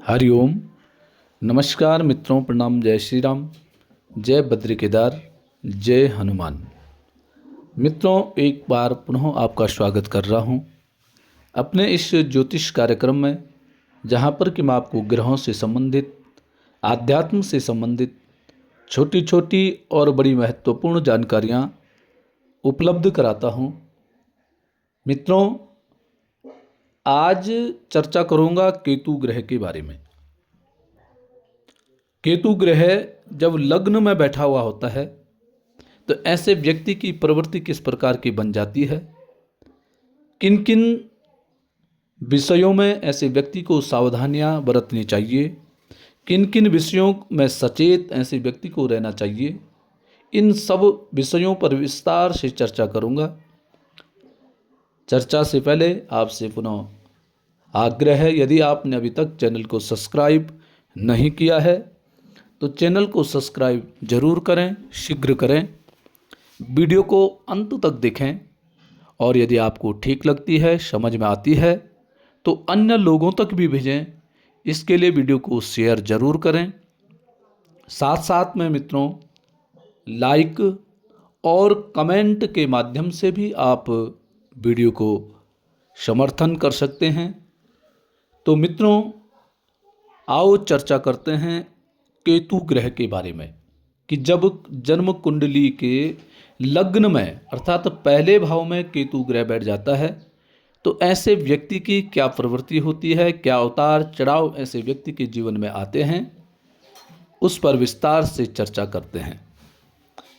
हरिओम। नमस्कार मित्रों, प्रणाम। जय श्री राम, जय बद्री केदार, जय हनुमान। मित्रों, एक बार पुनः आपका स्वागत कर रहा हूँ अपने इस ज्योतिष कार्यक्रम में, जहाँ पर कि मैं आपको ग्रहों से संबंधित, आध्यात्म से संबंधित छोटी छोटी और बड़ी महत्वपूर्ण जानकारियाँ उपलब्ध कराता हूँ। मित्रों, आज चर्चा करूँगा केतु ग्रह के बारे में। केतु ग्रह जब लग्न में बैठा हुआ होता है तो ऐसे व्यक्ति की प्रवृत्ति किस प्रकार की बन जाती है, किन किन विषयों में ऐसे व्यक्ति को सावधानियां बरतनी चाहिए, किन किन विषयों में सचेत ऐसे व्यक्ति को रहना चाहिए, इन सब विषयों पर विस्तार से चर्चा करूंगा। चर्चा से पहले आपसे पुनः आग्रह है, यदि आपने अभी तक चैनल को सब्सक्राइब नहीं किया है तो चैनल को सब्सक्राइब जरूर करें, शीघ्र करें। वीडियो को अंत तक देखें और यदि आपको ठीक लगती है, समझ में आती है तो अन्य लोगों तक भी भेजें। इसके लिए वीडियो को शेयर जरूर करें। साथ साथ में मित्रों, लाइक और कमेंट के माध्यम से भी आप वीडियो को समर्थन कर सकते हैं। तो मित्रों, आओ चर्चा करते हैं केतु ग्रह के बारे में कि जब जन्म कुंडली के लग्न में अर्थात पहले भाव में केतु ग्रह बैठ जाता है तो ऐसे व्यक्ति की क्या प्रवृत्ति होती है, क्या उतार चढ़ाव ऐसे व्यक्ति के जीवन में आते हैं, उस पर विस्तार से चर्चा करते हैं।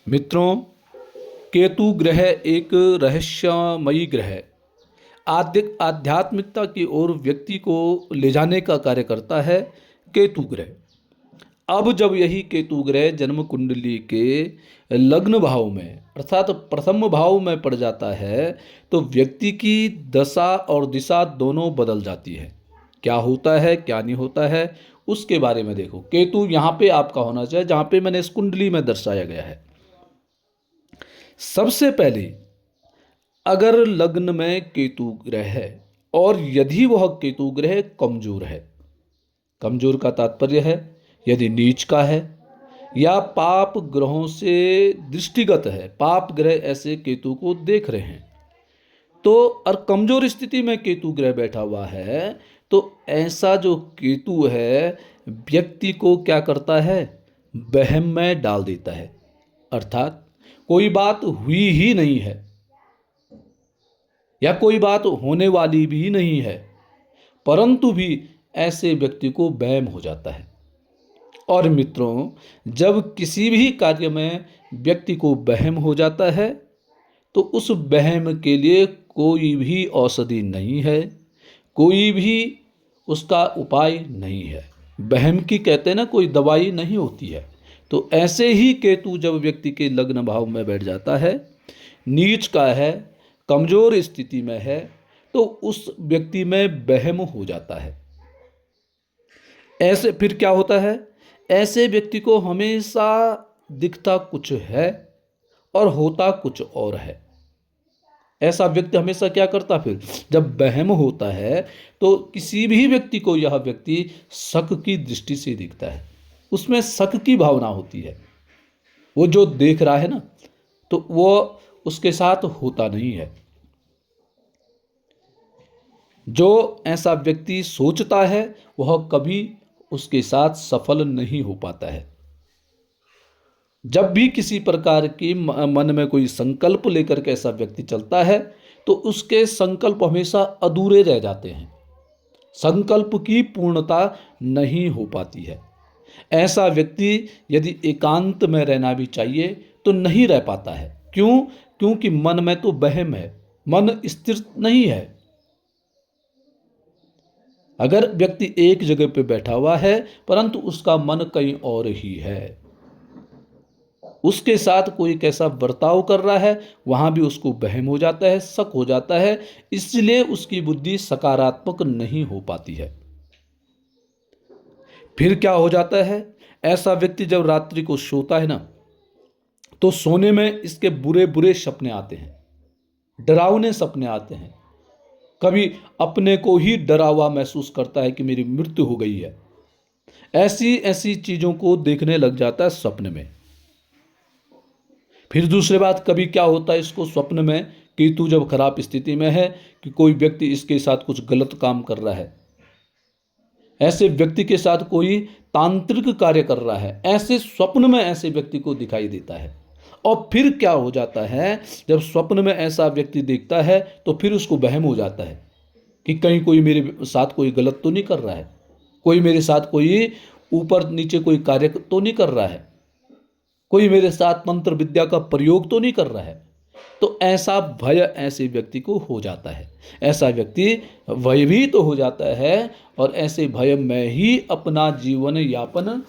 मित्रों, केतु ग्रह एक रहस्यमयी ग्रह, आध्यात्मिकता की ओर व्यक्ति को ले जाने का कार्य करता है केतु ग्रह। अब जब यही केतु ग्रह जन्म कुंडली के लग्न भाव में अर्थात प्रथम भाव में पड़ जाता है तो व्यक्ति की दशा और दिशा दोनों बदल जाती है। क्या होता है, क्या नहीं होता है, उसके बारे में देखो। केतु यहाँ पे आपका होना चाहिए जहाँ पे मैंने इस कुंडली में दर्शाया गया है। सबसे पहले, अगर लग्न में केतु ग्रह है और यदि वह केतु ग्रह कमजोर है, कमजोर का तात्पर्य है यदि नीच का है या पाप ग्रहों से दृष्टिगत है, पाप ग्रह ऐसे केतु को देख रहे हैं, तो और कमजोर स्थिति में केतु ग्रह बैठा हुआ है तो ऐसा जो केतु है व्यक्ति को क्या करता है, वहम में डाल देता है। अर्थात कोई बात हुई ही नहीं है या कोई बात होने वाली भी नहीं है, परंतु भी ऐसे व्यक्ति को वहम हो जाता है। और मित्रों, जब किसी भी कार्य में व्यक्ति को वहम हो जाता है तो उस वहम के लिए कोई भी औषधि नहीं है, कोई भी उसका उपाय नहीं है। वहम की कहते हैं ना, कोई दवाई नहीं होती है। तो ऐसे ही केतु जब व्यक्ति के लग्न भाव में बैठ जाता है, नीच का है, कमजोर स्थिति में है, तो उस व्यक्ति में वहम हो जाता है। ऐसे फिर क्या होता है, ऐसे व्यक्ति को हमेशा दिखता कुछ है और होता कुछ और है। ऐसा व्यक्ति हमेशा क्या करता, फिर जब वहम होता है तो किसी भी व्यक्ति को यह व्यक्ति शक की दृष्टि से दिखता है, उसमें शक की भावना होती है। वो जो देख रहा है ना, तो वो उसके साथ होता नहीं है। जो ऐसा व्यक्ति सोचता है वह कभी उसके साथ सफल नहीं हो पाता है। जब भी किसी प्रकार की मन में कोई संकल्प लेकर के ऐसा व्यक्ति चलता है तो उसके संकल्प हमेशा अधूरे रह जाते हैं, संकल्प की पूर्णता नहीं हो पाती है। ऐसा व्यक्ति यदि एकांत में रहना भी चाहिए तो नहीं रह पाता है। क्यों? क्योंकि मन में तो वहम है, मन स्थिर नहीं है। अगर व्यक्ति एक जगह पे बैठा हुआ है परंतु उसका मन कहीं और ही है, उसके साथ कोई कैसा बर्ताव कर रहा है वहां भी उसको वहम हो जाता है, शक हो जाता है, इसलिए उसकी बुद्धि सकारात्मक नहीं हो पाती है। फिर क्या हो जाता है, ऐसा व्यक्ति जब रात्रि को सोता है ना तो सोने में इसके बुरे बुरे सपने आते हैं, डरावने सपने आते हैं। कभी अपने को ही डरा हुआ महसूस करता है कि मेरी मृत्यु हो गई है, ऐसी ऐसी चीज़ों को देखने लग जाता है स्वप्न में। फिर दूसरी बात, कभी क्या होता है इसको स्वप्न में, केतु जब खराब स्थिति में है कि कोई व्यक्ति इसके साथ कुछ गलत काम कर रहा है, ऐसे व्यक्ति के साथ कोई तांत्रिक कार्य कर रहा है, ऐसे स्वप्न में ऐसे व्यक्ति को दिखाई देता है। और फिर क्या हो जाता है, जब स्वप्न में ऐसा व्यक्ति देखता है तो फिर उसको वहम हो जाता है कि कहीं कोई मेरे साथ कोई गलत तो नहीं कर रहा है, कोई मेरे साथ कोई ऊपर नीचे कोई कार्य तो नहीं कर रहा है, कोई मेरे साथ मंत्र विद्या का प्रयोग तो नहीं कर रहा है। तो ऐसा भय ऐसे व्यक्ति को हो जाता है, ऐसा व्यक्ति भयभीत तो हो जाता है और ऐसे भय में ही अपना जीवन यापन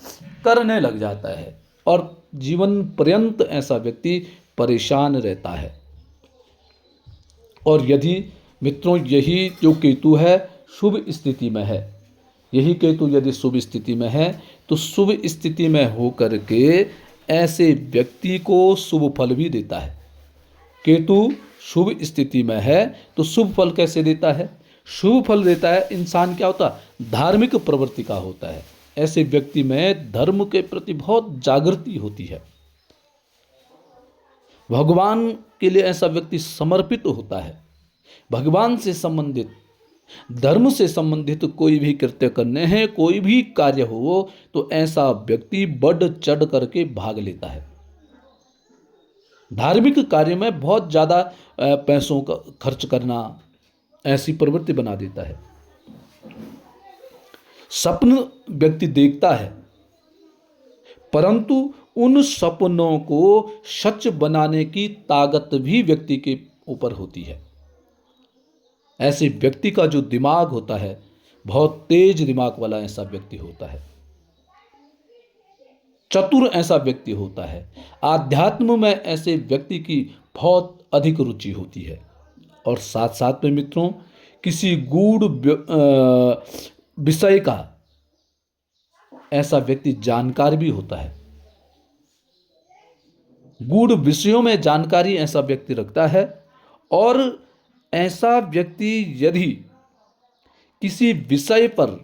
करने लग जाता है और जीवन पर्यंत ऐसा व्यक्ति परेशान रहता है। और यदि मित्रों यही जो केतु है शुभ स्थिति में है, यही केतु यदि शुभ स्थिति में है तो शुभ स्थिति में होकर के ऐसे व्यक्ति को शुभ फल भी देता है। केतु शुभ स्थिति में है तो शुभ फल कैसे देता है? शुभ फल देता है, इंसान क्या होता है, धार्मिक प्रवृत्ति का होता है। ऐसे व्यक्ति में धर्म के प्रति बहुत जागृति होती है, भगवान के लिए ऐसा व्यक्ति समर्पित होता है। भगवान से संबंधित, धर्म से संबंधित कोई भी कृत्य करने हैं, कोई भी कार्य हो तो ऐसा व्यक्ति बढ़ चढ़ करके भाग लेता है। धार्मिक कार्य में बहुत ज़्यादा पैसों का खर्च करना ऐसी प्रवृत्ति बना देता है। सपन व्यक्ति देखता है परंतु उन सपनों को सच बनाने की ताकत भी व्यक्ति के ऊपर होती है। ऐसे व्यक्ति का जो दिमाग होता है बहुत तेज दिमाग वाला ऐसा व्यक्ति होता है, चतुर ऐसा व्यक्ति होता है। आध्यात्म में ऐसे व्यक्ति की बहुत अधिक रुचि होती है और साथ साथ में मित्रों किसी गूढ़ विषय का ऐसा व्यक्ति जानकार भी होता है। गूढ़ विषयों में जानकारी ऐसा व्यक्ति रखता है और ऐसा व्यक्ति यदि किसी विषय पर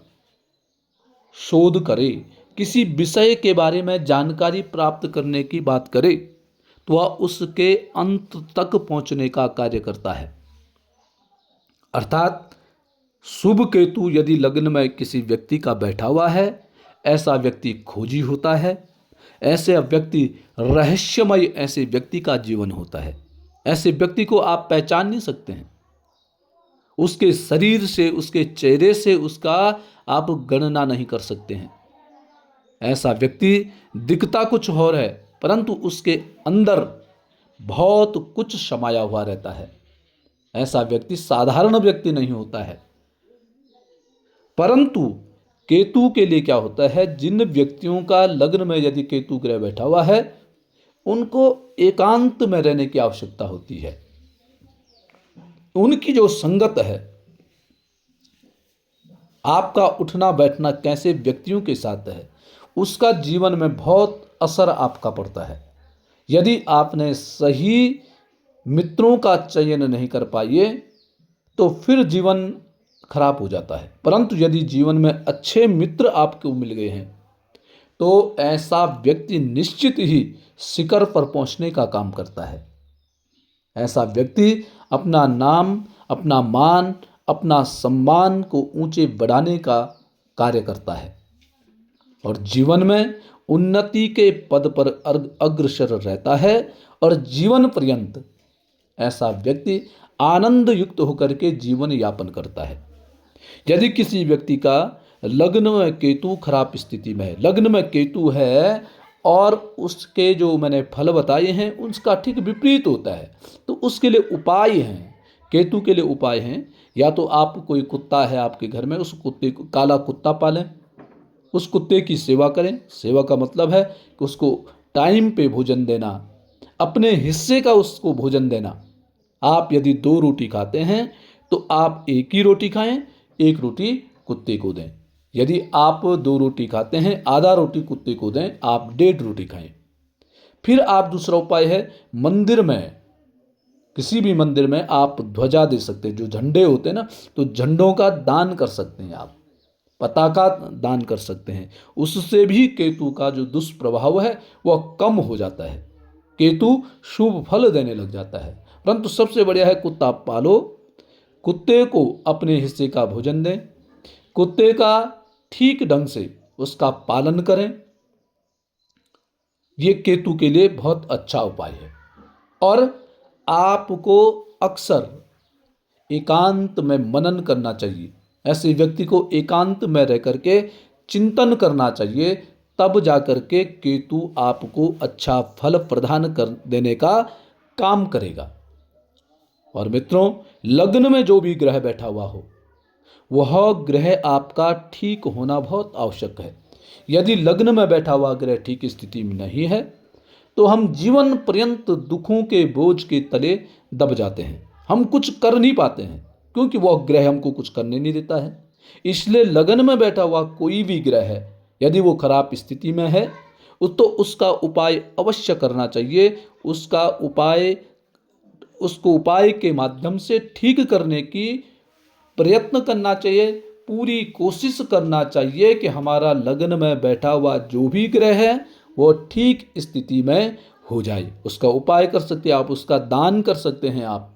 शोध करे, किसी विषय के बारे में जानकारी प्राप्त करने की बात करे तो वह उसके अंत तक पहुंचने का कार्य करता है। अर्थात शुभ केतु यदि लग्न में किसी व्यक्ति का बैठा हुआ है, ऐसा व्यक्ति खोजी होता है, ऐसे व्यक्ति रहस्यमय ऐसे व्यक्ति का जीवन होता है। ऐसे व्यक्ति को आप पहचान नहीं सकते हैं, उसके शरीर से, उसके चेहरे से उसका आप गणना नहीं कर सकते हैं। ऐसा व्यक्ति दिखता कुछ और है परंतु उसके अंदर बहुत कुछ समाया हुआ रहता है। ऐसा व्यक्ति साधारण व्यक्ति नहीं होता है। परंतु केतु के लिए क्या होता है, जिन व्यक्तियों का लग्न में यदि केतु ग्रह बैठा हुआ है उनको एकांत में रहने की आवश्यकता होती है। उनकी जो संगत है, आपका उठना बैठना कैसे व्यक्तियों के साथ है, उसका जीवन में बहुत असर आपका पड़ता है। यदि आपने सही मित्रों का चयन नहीं कर पाए तो फिर जीवन खराब हो जाता है। परंतु यदि जीवन में अच्छे मित्र आपको मिल गए हैं तो ऐसा व्यक्ति निश्चित ही शिखर पर पहुंचने का काम करता है। ऐसा व्यक्ति अपना नाम, अपना मान, अपना सम्मान को ऊंचे बढ़ाने का कार्य करता है और जीवन में उन्नति के पद पर अग्रसर रहता है और जीवन पर्यंत ऐसा व्यक्ति आनंद युक्त होकर के जीवन यापन करता है। यदि किसी व्यक्ति का लग्न में केतु खराब स्थिति में है, लग्न में केतु है और उसके जो मैंने फल बताए हैं उसका ठीक विपरीत होता है, तो उसके लिए उपाय हैं, केतु के लिए उपाय हैं। या तो आप, कोई कुत्ता है आपके घर में, उस कुत्ते को, काला कुत्ता पालें, उस कुत्ते की सेवा करें। सेवा का मतलब है कि उसको टाइम पे भोजन देना, अपने हिस्से का उसको भोजन देना। आप यदि 2 रोटी खाते हैं तो आप 1 ही रोटी खाएं, 1 रोटी कुत्ते को दें। यदि आप 2 रोटी खाते हैं, आधा रोटी कुत्ते को दें, आप 1.5 रोटी खाएं। फिर आप दूसरा उपाय है, मंदिर में, किसी भी मंदिर में आप ध्वजा दे सकते हैं, जो झंडे होते हैं ना, तो झंडों का दान कर सकते हैं आप। पताका दान कर सकते हैं। उससे भी केतु का जो दुष्प्रभाव है वह कम हो जाता है। केतु शुभ फल देने लग जाता है। परंतु सबसे बढ़िया है कुत्ता पालो, कुत्ते को अपने हिस्से का भोजन दें, कुत्ते का ठीक ढंग से उसका पालन करें। ये केतु के लिए बहुत अच्छा उपाय है। और आपको अक्सर एकांत में मनन करना चाहिए। ऐसे व्यक्ति को एकांत में रह करके चिंतन करना चाहिए, तब जाकर के केतु आपको अच्छा फल प्रदान कर देने का काम करेगा। और मित्रों, लग्न में जो भी ग्रह बैठा हुआ हो वह ग्रह आपका ठीक होना बहुत आवश्यक है। यदि लग्न में बैठा हुआ ग्रह ठीक स्थिति में नहीं है तो हम जीवन पर्यंत दुखों के बोझ के तले दब जाते हैं। हम कुछ कर नहीं पाते हैं क्योंकि वह ग्रह हमको कुछ करने नहीं देता है। इसलिए लगन में बैठा हुआ कोई भी ग्रह है, यदि वो खराब स्थिति में है तो उसका उपाय अवश्य करना चाहिए। उसको उपाय के माध्यम से ठीक करने की प्रयत्न करना चाहिए। पूरी कोशिश करना चाहिए कि हमारा लगन में बैठा हुआ जो भी ग्रह है वो ठीक स्थिति में हो जाए। उसका उपाय कर सकते हैं आप, उसका दान कर सकते हैं आप,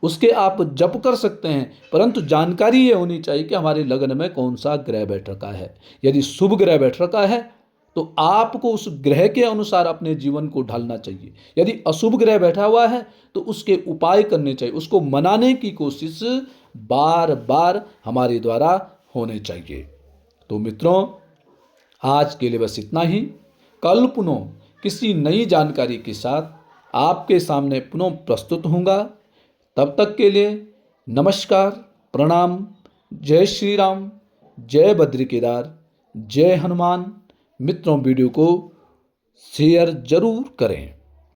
उसके आप जप कर सकते हैं। परंतु जानकारी ये होनी चाहिए कि हमारे लगन में कौन सा ग्रह बैठ रखा है। यदि शुभ ग्रह बैठ रखा है तो आपको उस ग्रह के अनुसार अपने जीवन को ढालना चाहिए। यदि अशुभ ग्रह बैठा हुआ है तो उसके उपाय करने चाहिए, उसको मनाने की कोशिश बार बार हमारे द्वारा होने चाहिए। तो मित्रों, आज के लिए बस इतना ही। कल पुनः किसी नई जानकारी के साथ आपके सामने पुनः प्रस्तुत होऊंगा। तब तक के लिए नमस्कार, प्रणाम, जय श्री राम, जय बद्री केदार, जय हनुमान। मित्रों, वीडियो को शेयर जरूर करें।